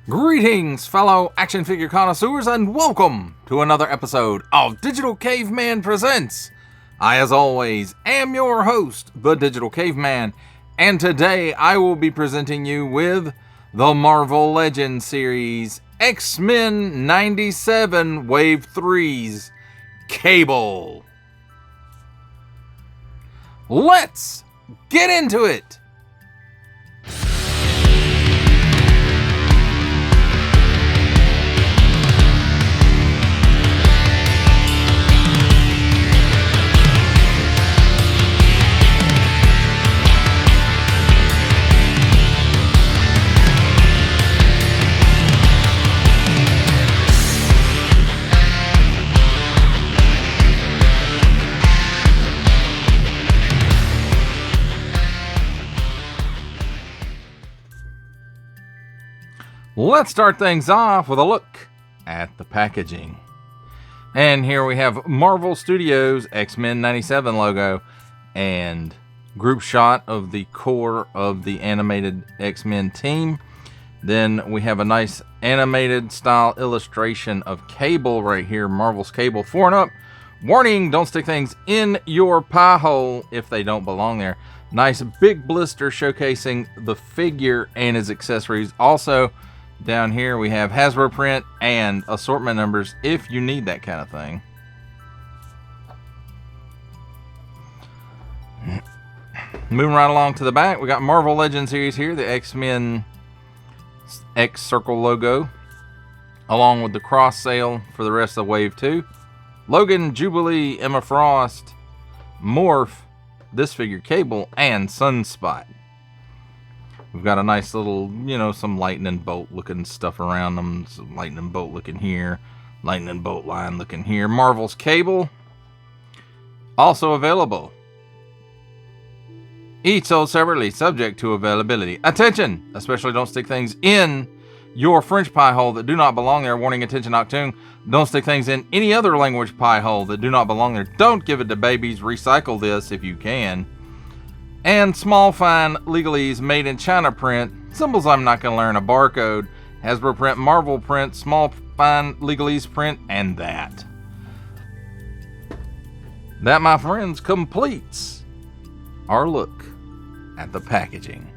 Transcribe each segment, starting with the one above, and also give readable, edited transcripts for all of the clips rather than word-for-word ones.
Greetings, fellow action figure connoisseurs, and welcome to another episode of Digital Caveman Presents. I, as always, am your host, the Digital Caveman, and today I will be presenting you with the Marvel Legends series X-Men 97 Wave 3's Cable. Let's get into it! Let's start things off with a look at the packaging. And here we have Marvel Studios X-Men 97 logo and group shot of the core of the animated X-Men team. Then we have a nice animated style illustration of Cable right here, Marvel's Cable 4 and up. Warning, don't stick things in your pie hole if they don't belong there. Nice big blister showcasing the figure and his accessories. Also, down here we have Hasbro print and assortment numbers if you need that kind of thing. Moving right along to the back, we got Marvel Legends series here, the X-Men X Circle logo, along with the cross sail for the rest of Wave 2. Logan, Jubilee, Emma Frost, Morph, this figure Cable, and Sunspot. We've got a nice little, some lightning bolt looking stuff around them. Some lightning bolt looking here. Lightning bolt line looking here. Marvel's Cable. Also available. Each sold separately, subject to availability. Attention! Especially don't stick things in your French pie hole that do not belong there. Warning, attention, Octoon. Don't stick things in any other language pie hole that do not belong there. Don't give it to babies. Recycle this if you can. And small fine legalese made in China print. Symbols I'm not going to learn. A barcode. Hasbro print, Marvel print, small fine legalese print, and that. That, my friends, completes our look at the packaging.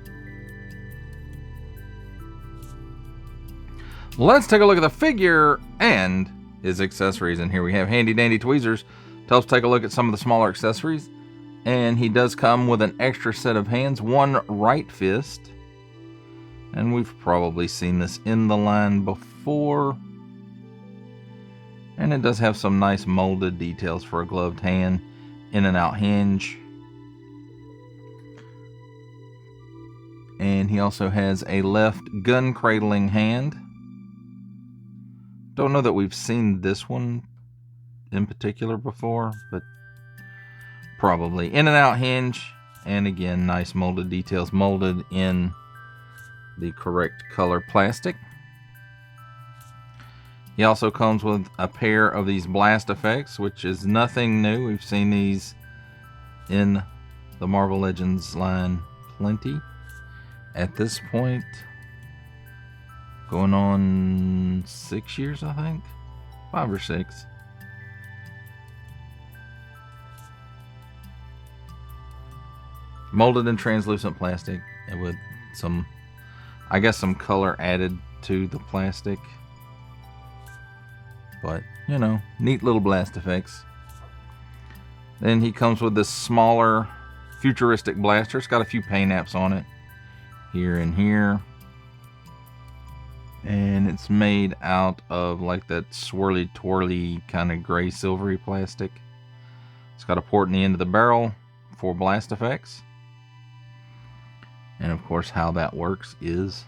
Let's take a look at the figure and his accessories. And here we have handy dandy tweezers to help us take a look at some of the smaller accessories. And he does come with an extra set of hands, one right fist. And we've probably seen this in the line before. And it does have some nice molded details for a gloved hand, in and out hinge. And he also has a left gun cradling hand. Don't know that we've seen this one in particular before, but probably. In and out hinge, and again, nice molded details, molded in the correct color plastic. He also comes with a pair of these blast effects, which is nothing new. We've seen these in the Marvel Legends line plenty. At this point, going on 6 years, I think. 5 or 6. Molded in translucent plastic and with some, I guess, some color added to the plastic. But, neat little blast effects. Then he comes with this smaller futuristic blaster. It's got a few paint apps on it. Here and here. And it's made out of like that swirly twirly kind of gray silvery plastic. It's got a port in the end of the barrel for blast effects. And of course, how that works is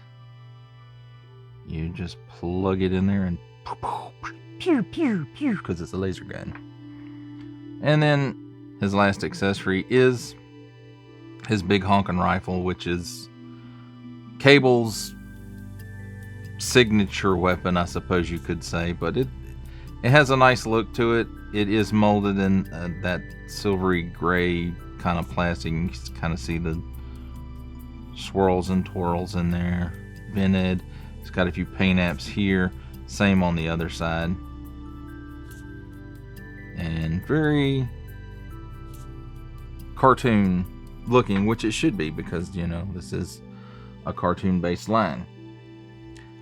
you just plug it in there and pew, pew, pew, because it's a laser gun. And then his last accessory is his big honkin' rifle, which is Cable's signature weapon, I suppose you could say. But it has a nice look to it. It is molded in that silvery gray kind of plastic. You can kind of see the swirls and twirls in there. Vented. It's got a few paint apps here, same on the other side. And very cartoon looking, which it should be, because, you know, this is a cartoon based line.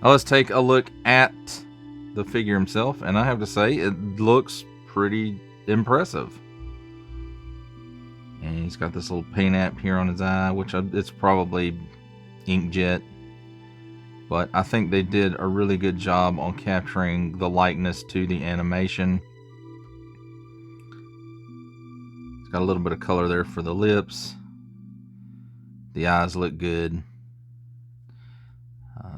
Now let's take a look at the figure himself, and I have to say it looks pretty impressive. And he's got this little paint app here on his eye, which it's probably inkjet, but I think they did a really good job on capturing the likeness to the animation. It's got a little bit of color there for the lips. The eyes look good.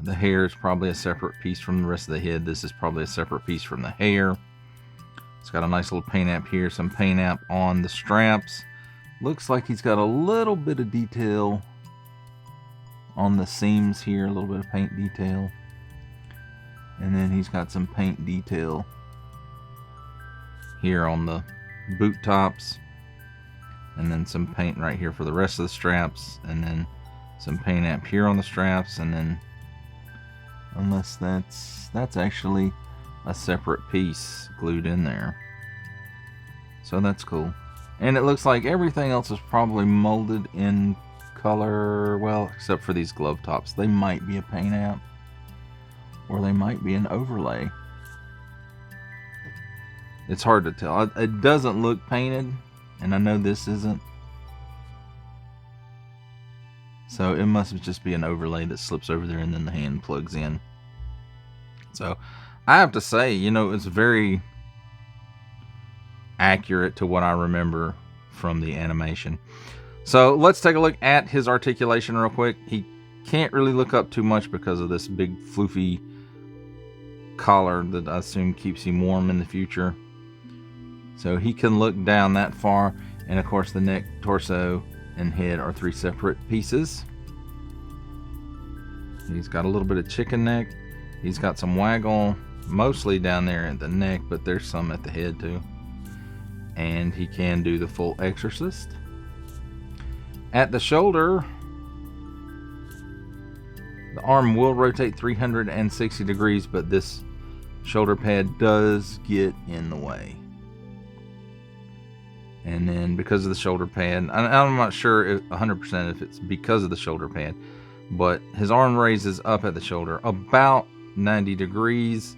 The hair is probably a separate piece from the rest of the head. This is probably a separate piece from the hair. It's got a nice little paint app here, some paint app on the straps. Looks like he's got a little bit of detail on the seams here, a little bit of paint detail. And then he's got some paint detail here on the boot tops. And then some paint right here for the rest of the straps. And then some paint app here on the straps. And then, unless that's actually a separate piece glued in there. So that's cool. And it looks like everything else is probably molded in color, well, except for these glove tops. They might be a paint app, or they might be an overlay. It's hard to tell. It doesn't look painted, and I know this isn't. So it must just be an overlay that slips over there and then the hand plugs in. So I have to say, you know, it's very accurate to what I remember from the animation. So let's take a look at his articulation real quick. He can't really look up too much because of this big floofy collar that I assume keeps him warm in the future. So he can look down that far, and of course the neck, torso, and head are three separate pieces. He's got a little bit of chicken neck. He's got some waggle mostly down there at the neck, but there's some at the head too. And he can do the full exorcist. At the shoulder, the arm will rotate 360 degrees, but this shoulder pad does get in the way. And then because of the shoulder pad, I'm not sure 100% if it's because of the shoulder pad, but his arm raises up at the shoulder about 90 degrees.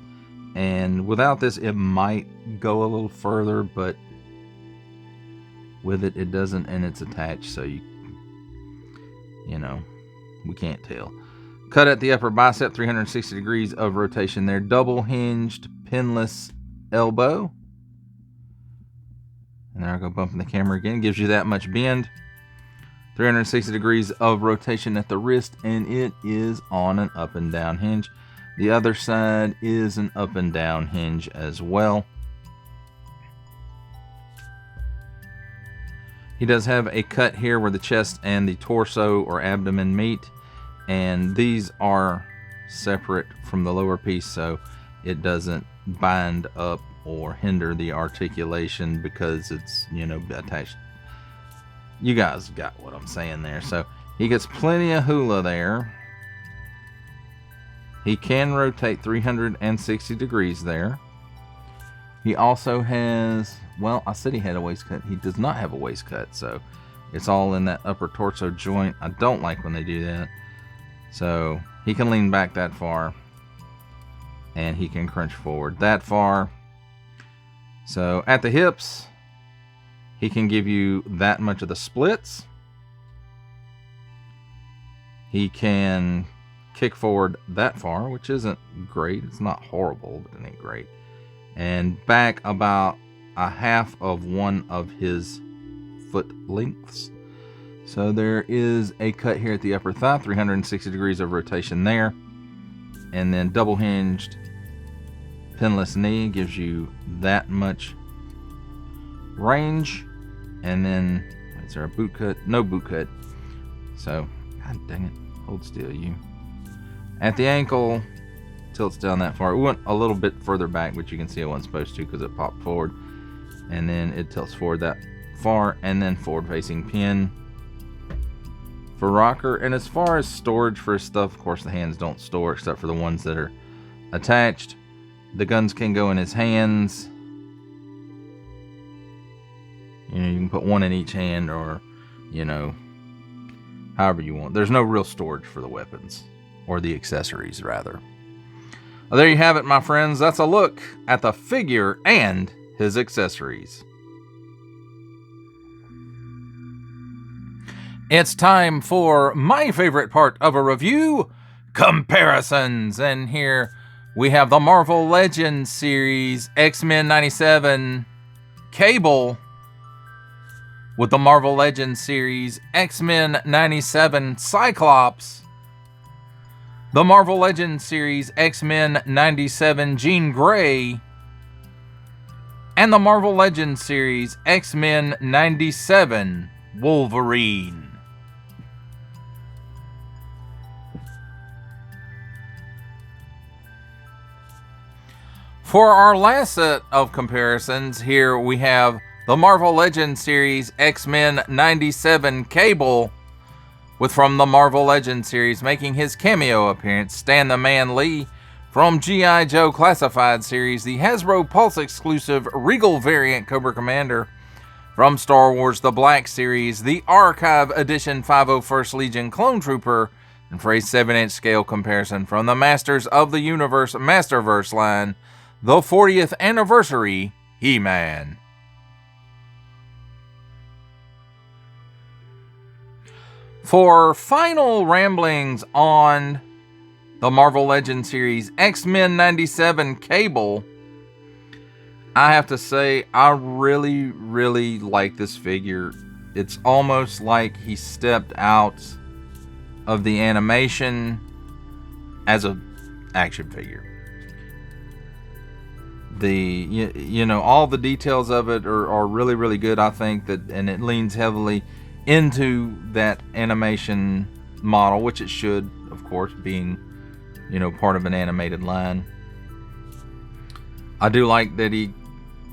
And without this, it might go a little further, but with it, it doesn't, and it's attached, so you know, we can't tell. Cut at the upper bicep, 360 degrees of rotation there. Double hinged, pinless elbow. And there I go bumping the camera again. Gives you that much bend. 360 degrees of rotation at the wrist, and it is on an up and down hinge. The other side is an up and down hinge as well. He does have a cut here where the chest and the torso or abdomen meet, and these are separate from the lower piece, so it doesn't bind up or hinder the articulation because it's, you know, attached. You guys got what I'm saying there. So he gets plenty of hula there. He can rotate 360 degrees there. He also has, well, I said he had a waist cut. He does not have a waist cut, so it's all in that upper torso joint. I don't like when they do that. So he can lean back that far, and he can crunch forward that far. So at the hips, he can give you that much of the splits. He can kick forward that far, which isn't great. It's not horrible, but it ain't great. And back about a half of one of his foot lengths. So there is a cut here at the upper thigh, 360 degrees of rotation there. And then double hinged pinless knee gives you that much range. And then, is there a boot cut? No boot cut. So, god dang it, hold still, you. At the ankle, tilts down that far. It went a little bit further back, but you can see it wasn't supposed to because it popped forward. And then it tilts forward that far, and then forward facing pin. for rocker. And as far as storage for stuff, of course the hands don't store except for the ones that are attached. The guns can go in his hands. You know, you can put one in each hand, or, you know, however you want. There's no real storage for the weapons, or the accessories rather. Well, there you have it, my friends. That's a look at the figure and his accessories. It's time for my favorite part of a review, comparisons. And here we have the Marvel Legends series X-Men 97 Cable with the Marvel Legends series X-Men 97 Cyclops, the Marvel Legends series X-Men 97 Jean Grey, and the Marvel Legends series X-Men 97 Wolverine. For our last set of comparisons, here we have the Marvel Legends series X-Men 97 Cable, with from the Marvel Legends series making his cameo appearance, Stan the Man Lee. From G.I. Joe Classified series, the Hasbro Pulse exclusive Regal variant Cobra Commander. From Star Wars The Black series, the Archive Edition 501st Legion Clone Trooper. And for a 7-inch scale comparison from the Masters of the Universe Masterverse line, the 40th Anniversary He-Man. For final ramblings on the Marvel Legends series X-Men 97 Cable, I have to say I really, really like this figure. It's almost like he stepped out of the animation as an action figure. You know, all the details of it are really, really good, I think, that, and it leans heavily into that animation model, which it should, of course, being, you know, part of an animated line. I do like that he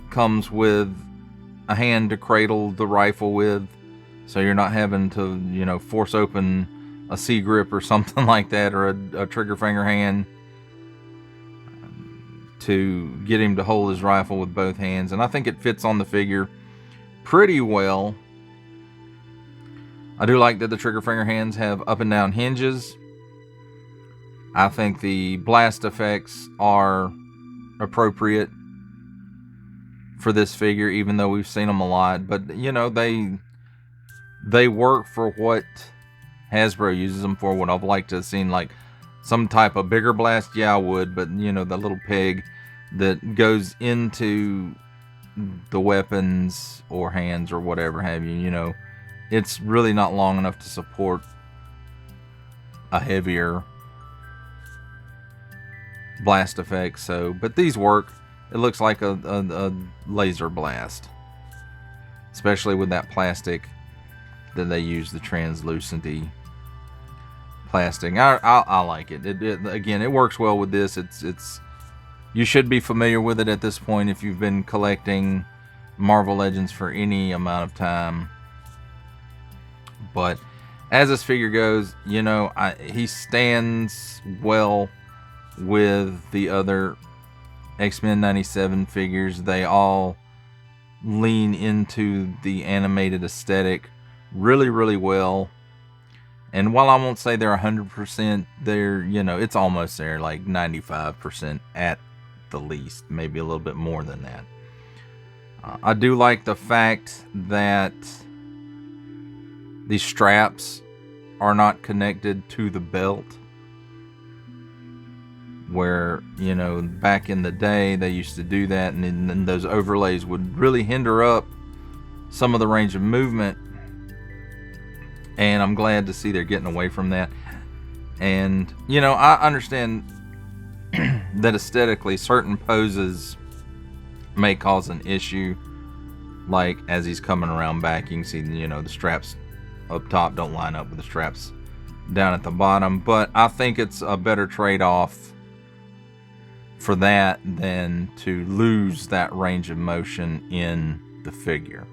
comes with a hand to cradle the rifle with, so you're not having to, you know, force open a C-grip or something like that, or a trigger finger hand to get him to hold his rifle with both hands. And I think it fits on the figure pretty well. I do like that the trigger finger hands have up and down hinges. I think the blast effects are appropriate for this figure, even though we've seen them a lot. But, you know, they work for what Hasbro uses them for. What I've liked to have seen, like some type of bigger blast, yeah, I would. But, you know, the little peg that goes into the weapons or hands or whatever have you, you know, it's really not long enough to support a heavier blast effect. So, but these work. It looks like a laser blast, especially with that plastic that they use, the translucenty plastic. I like it. Again, it works well with this. It's you should be familiar with it at this point if you've been collecting Marvel Legends for any amount of time. But as this figure goes, you know, he stands well with the other X-Men 97 figures. They all lean into the animated aesthetic really, really well. And while I won't say they're 100%, they're, you know, it's almost there, like 95% at the least, maybe a little bit more than that. I do like the fact that these straps are not connected to the belt, where, you know, back in the day they used to do that, and then those overlays would really hinder up some of the range of movement. And I'm glad to see they're getting away from that. And, you know, I understand that aesthetically certain poses may cause an issue, like as he's coming around back, you can see, you know, the straps up top don't line up with the straps down at the bottom. But I think it's a better trade-off for that than to lose that range of motion in the figure.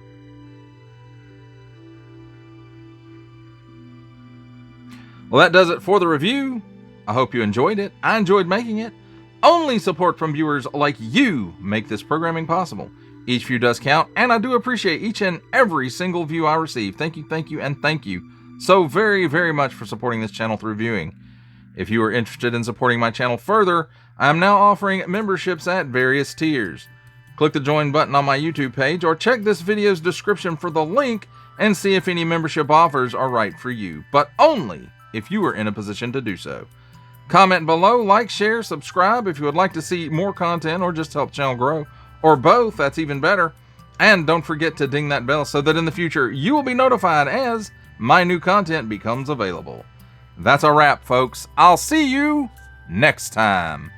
Well, that does it for the review. I hope you enjoyed it. I enjoyed making it. Only support from viewers like you make this programming possible. Each view does count, and I do appreciate each and every single view I receive. Thank you, and thank you so very, very much for supporting this channel through viewing. If you are interested in supporting my channel further, I am now offering memberships at various tiers. Click the join button on my YouTube page, or check this video's description for the link and see if any membership offers are right for you, but only if you are in a position to do so. Comment below, like, share, subscribe if you would like to see more content or just help the channel grow, or both, that's even better. And don't forget to ding that bell so that in the future you will be notified as my new content becomes available. That's a wrap, folks. I'll see you next time.